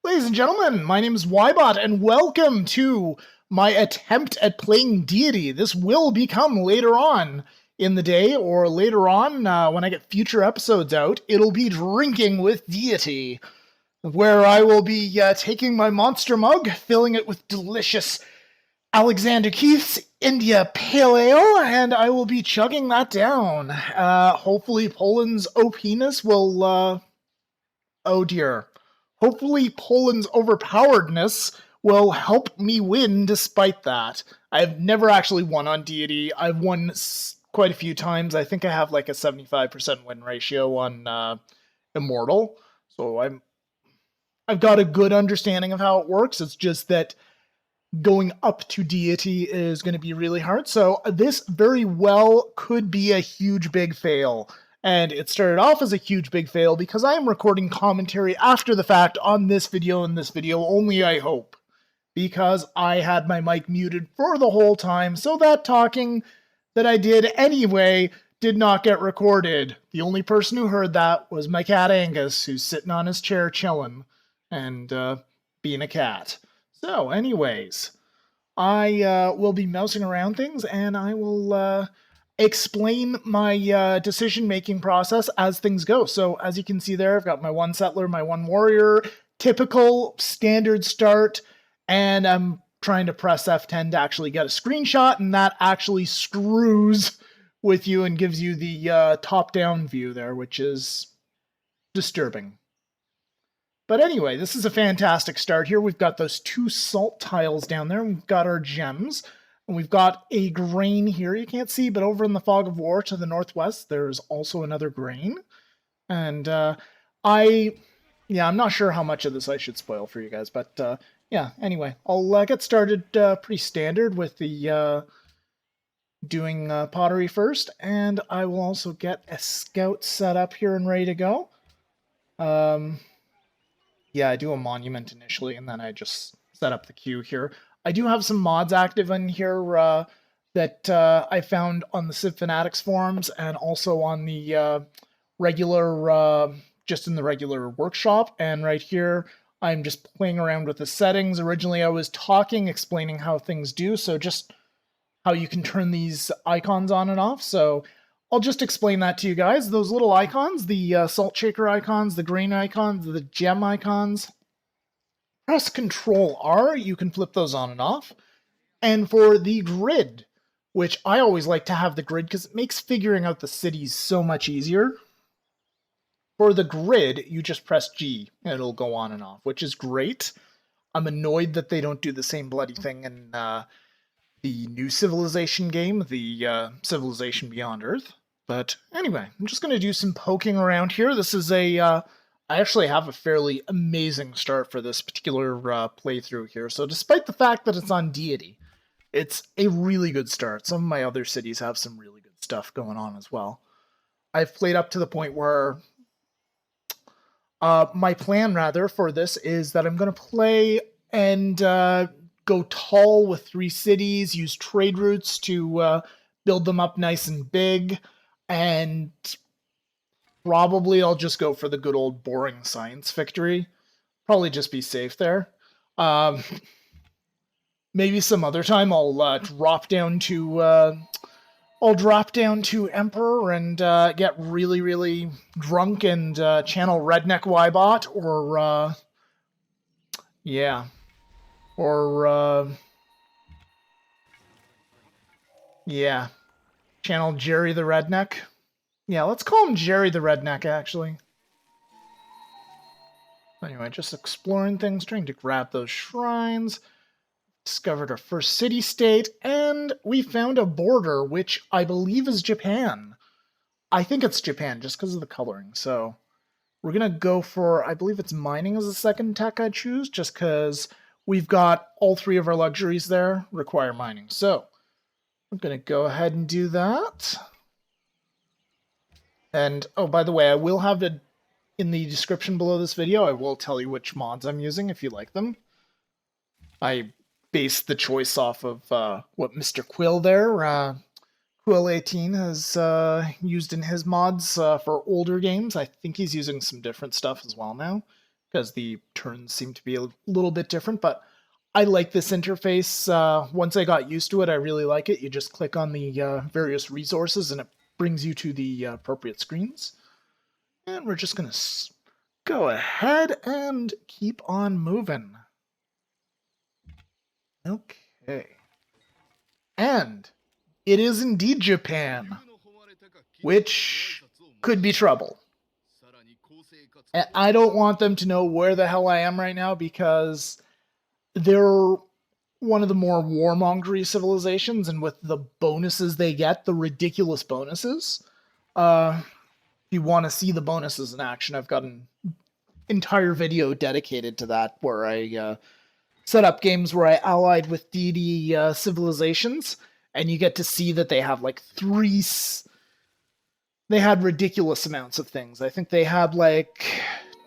Ladies and gentlemen, my name is Ybot, and welcome to my attempt at playing Deity. This will become later on in the day, or later on when I get future episodes out, it'll be Drinking with Deity, where I will be taking my monster mug, filling it with delicious Alexander Keith's India Pale Ale, and I will be chugging that down. Hopefully Poland's OPness will, oh dear. Hopefully Poland's overpoweredness will help me win despite that. I've never actually won on Deity. I've won quite a few times. I think I have like a 75% win ratio on Immortal. So I've got a good understanding of how it works. It's just that going up to Deity is going to be really hard. So this very well could be a huge big fail. And it started off as a huge big fail because I am recording commentary after the fact on this video and this video only, I hope. Because I had my mic muted for the whole time, so that talking that I did anyway did not get recorded. The only person who heard that was my cat Angus, who's sitting on his chair chilling and being a cat. So anyways, I will be mousing around things and I will explain my decision-making process as things go. So as you can see there, I've got my one settler, my one warrior, typical standard start, and I'm trying to press F10 to actually get a screenshot, and that actually screws with you and gives you the top-down view there, which is disturbing. But anyway, this is a fantastic start here. We've got those two salt tiles down there, and we've got our gems. And we've got a grain here you can't see, but over in the fog of war to the northwest, there's also another grain. And I'm not sure how much of this I should spoil for you guys, but yeah, anyway, I'll get started pretty standard with the doing pottery first, and I will also get a scout set up here and ready to go. Yeah, I do a monument initially, and then I just set up the queue here. I do have some mods active in here that I found on the Civ Fanatics forums and also on the regular, just in the regular workshop. And right here, I'm just playing around with the settings. Originally, I was explaining how things do, so just how you can turn these icons on and off. So I'll just explain that to you guys. Those little icons, the salt shaker icons, the grain icons, the gem icons, press Control R, you can flip those on and off. And for the grid, which I always like to have the grid because it makes figuring out the cities so much easier. For the grid, you just press G and it'll go on and off, which is great. I'm annoyed that they don't do the same bloody thing in the new Civilization game, the Civilization Beyond Earth. But anyway, I'm just going to do some poking around here. This is I actually have a fairly amazing start for this particular playthrough here. So despite the fact that it's on Deity, it's a really good start. Some of my other cities have some really good stuff going on as well. I've played up to the point where my plan, rather, for this is that I'm going to play and go tall with 3 cities, use trade routes to build them up nice and big, and probably I'll just go for the good old boring science victory. Probably just be safe there. Maybe some other time I'll drop down to Emperor and get really, really drunk and channel Redneck Ybot, or yeah, or yeah, channel Jerry the Redneck. Yeah, let's call him Jerry the Redneck, actually. Anyway, just exploring things, trying to grab those shrines. Discovered our first city-state, and we found a border, which I believe is Japan. I think it's Japan, just because of the coloring. So we're going to go for, I believe it's mining as the second tech I choose, just because we've got all 3 of our luxuries there require mining. So I'm going to go ahead and do that. And, oh, by the way, I will have it in the description below this video. I will tell you which mods I'm using if you like them. I based the choice off of what Mr. Quill there, Quill18, has used in his mods for older games. I think he's using some different stuff as well now, because the turns seem to be a little bit different, but I like this interface. Once I got used to it, I really like it. You just click on the various resources and it brings you to the appropriate screens. And we're just going to go ahead and keep on moving. Okay. And it is indeed Japan, which could be trouble. I don't want them to know where the hell I am right now because they're one of the more warmongery civilizations, and with the bonuses they get, the ridiculous bonuses. If you want to see the bonuses in action, I've got an entire video dedicated to that where I set up games where I allied with deity civilizations, and you get to see that they have like they had ridiculous amounts of things. I think they had like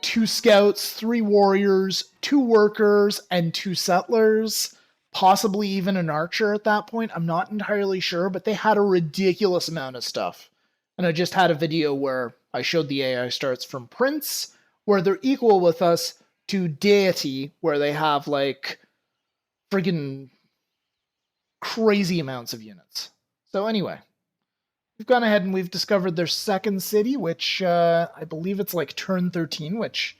2 scouts, 3 warriors, 2 workers, and 2 settlers, possibly even an archer at that point. I'm not entirely sure, but they had a ridiculous amount of stuff. And I just had a video where I showed the AI starts from Prince, where they're equal with us, to Deity, where they have like friggin' crazy amounts of units. So anyway, we've gone ahead and we've discovered their second city, which I believe it's like turn 13, which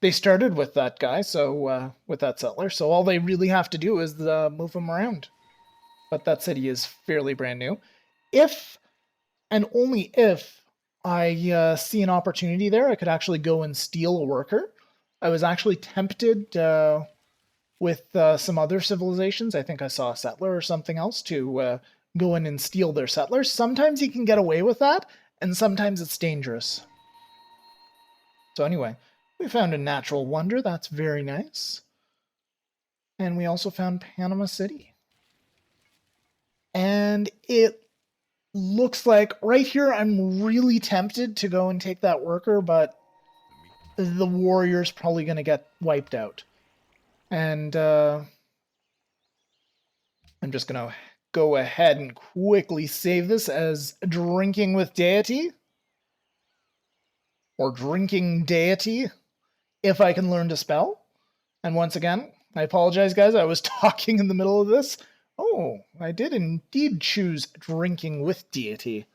they started with that guy, so with that settler. So all they really have to do is move them around. But that city is fairly brand new. If, and only if, I see an opportunity there, I could actually go and steal a worker. I was actually tempted with some other civilizations. I think I saw a settler or something else to go in and steal their settlers. Sometimes you can get away with that, and sometimes it's dangerous. So anyway, we found a natural wonder. That's very nice. And we also found Panama City. And it looks like right here I'm really tempted to go and take that worker, but the warrior's probably going to get wiped out. And I'm just going to go ahead and quickly save this as drinking with deity. Or drinking deity, if I can learn to spell. And once again, I apologize, guys. I was talking in the middle of this. Oh, I did indeed choose drinking with deity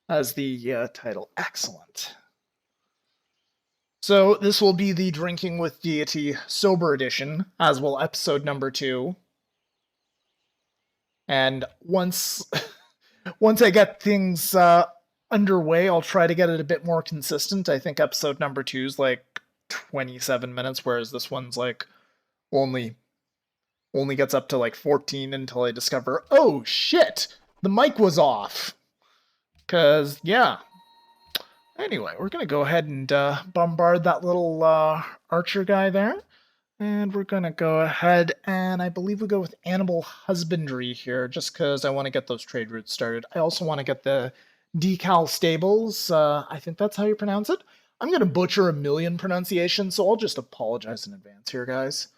as the title. Excellent. So this will be the Drinking with Deity Sober Edition, as will episode number 2. And once I get things underway, I'll try to get it a bit more consistent. I think episode number 2 is like 27 minutes, whereas this one's like only gets up to like 14 until I discover, oh shit, the mic was off. 'Cause, yeah. Anyway, we're going to go ahead and bombard that little archer guy there. And we're going to go ahead and I believe we go with animal husbandry here, just because I want to get those trade routes started. I also want to get the decal stables. I think that's how you pronounce it. I'm going to butcher a million pronunciations, so I'll just apologize in advance here, guys.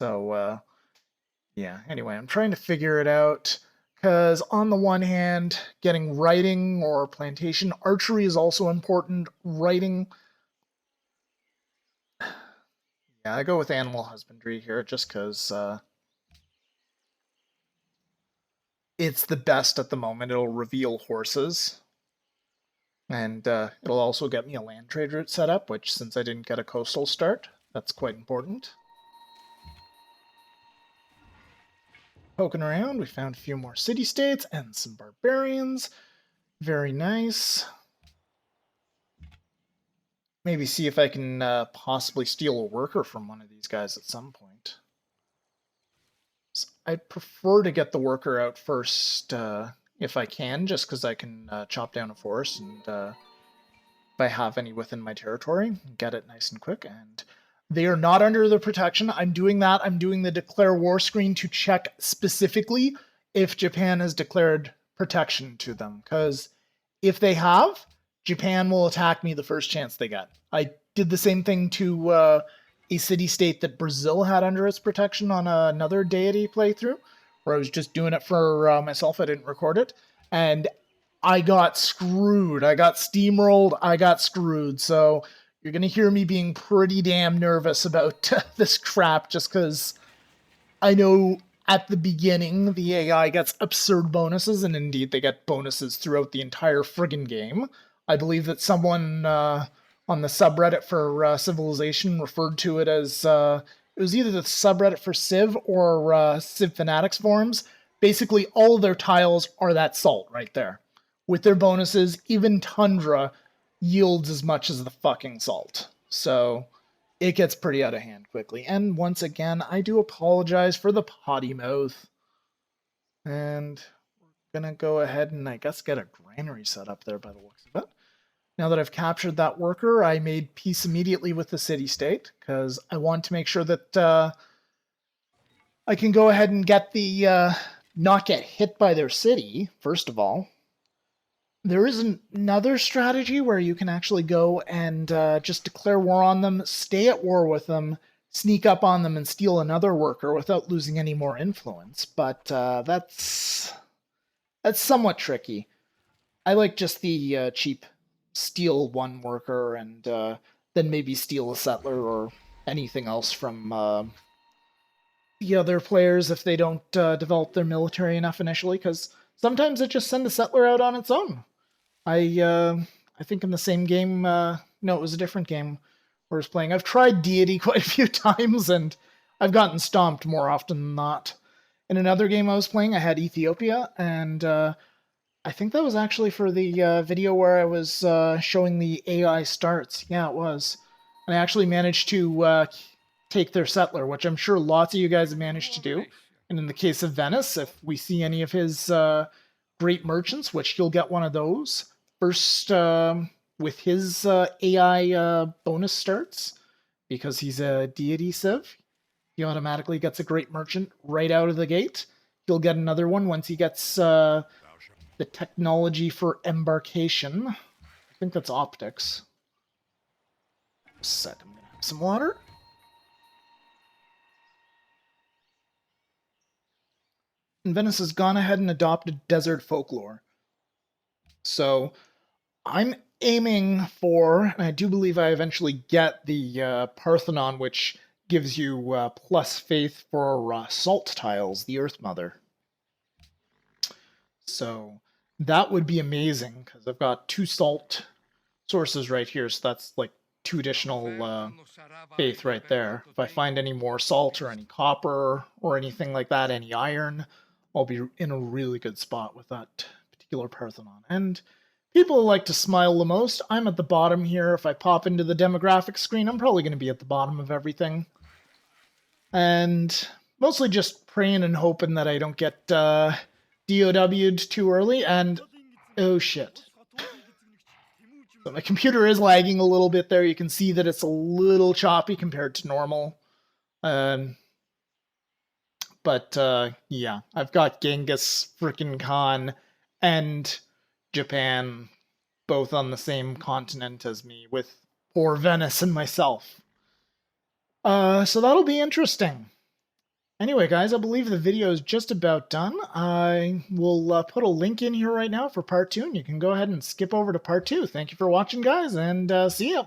So, yeah, anyway, I'm trying to figure it out. Because on the one hand, getting writing or plantation, archery is also important. Writing, yeah, I go with animal husbandry here just because it's the best at the moment. It'll reveal horses. And it'll also get me a land trade route set up, which since I didn't get a coastal start, that's quite important. Poking around, we found a few more city-states and some barbarians. Very nice. Maybe see if I can possibly steal a worker from one of these guys at some point. So I'd prefer to get the worker out first if I can, just because I can chop down a forest and if I have any within my territory, get it nice and quick. And they are not under the protection. I'm doing that. I'm doing the declare war screen to check specifically if Japan has declared protection to them. Because if they have, Japan will attack me the first chance they get. I did the same thing to a city-state that Brazil had under its protection on another deity playthrough, where I was just doing it for myself. I didn't record it. And I got screwed. I got steamrolled. I got screwed. So you're going to hear me being pretty damn nervous about this crap just because I know at the beginning the AI gets absurd bonuses, and indeed they get bonuses throughout the entire friggin' game. I believe that someone on the subreddit for Civilization referred to it as it was either the subreddit for Civ or Civ Fanatics forums. Basically, all of their tiles are that salt right there. With their bonuses, even Tundra yields as much as the fucking salt. So it gets pretty out of hand quickly. And once again, I do apologize for the potty mouth. And we're gonna go ahead and I guess get a granary set up there by the looks of it. Now that I've captured that worker, I made peace immediately with the city-state, because I want to make sure that I can go ahead and get the not get hit by their city, first of all. There is another strategy where you can actually go and just declare war on them, stay at war with them, sneak up on them, and steal another worker without losing any more influence. But that's somewhat tricky. I like just the cheap steal one worker and then maybe steal a settler or anything else from the other players if they don't develop their military enough initially, because sometimes it just send a settler out on its own. I think in the same game, no, it was a different game where I was playing. I've tried Deity quite a few times, and I've gotten stomped more often than not. In another game I was playing, I had Ethiopia, and I think that was actually for the video where I was showing the AI starts. Yeah, it was. And I actually managed to take their settler, which I'm sure lots of you guys have managed to do. And in the case of Venice, if we see any of his great merchants, which he'll get one of those, first with his AI bonus starts, because he's a deity civ, he automatically gets a great merchant right out of the gate. He'll get another one once he gets the technology for embarkation. I think that's optics. Set. I'm gonna have some water. And Venice has gone ahead and adopted desert folklore. So I'm aiming for, and I do believe I eventually get the Parthenon, which gives you plus faith for salt tiles, the Earth Mother. So that would be amazing, because I've got 2 salt sources right here, so that's like 2 additional faith right there. If I find any more salt or any copper or anything like that, any iron, I'll be in a really good spot with that particular Parthenon. And people like to smile the most. I'm at the bottom here. If I pop into the demographics screen, I'm probably going to be at the bottom of everything. And mostly just praying and hoping that I don't get DOW'd too early. And oh shit. So my computer is lagging a little bit there. You can see that it's a little choppy compared to normal. But yeah, I've got Genghis frickin' Khan and Japan both on the same continent as me, with poor Venice and myself. So that'll be interesting. Anyway, guys, I believe the video is just about done. I will put a link in here right now for part 2, and you can go ahead and skip over to part 2. Thank you for watching, guys, and see ya.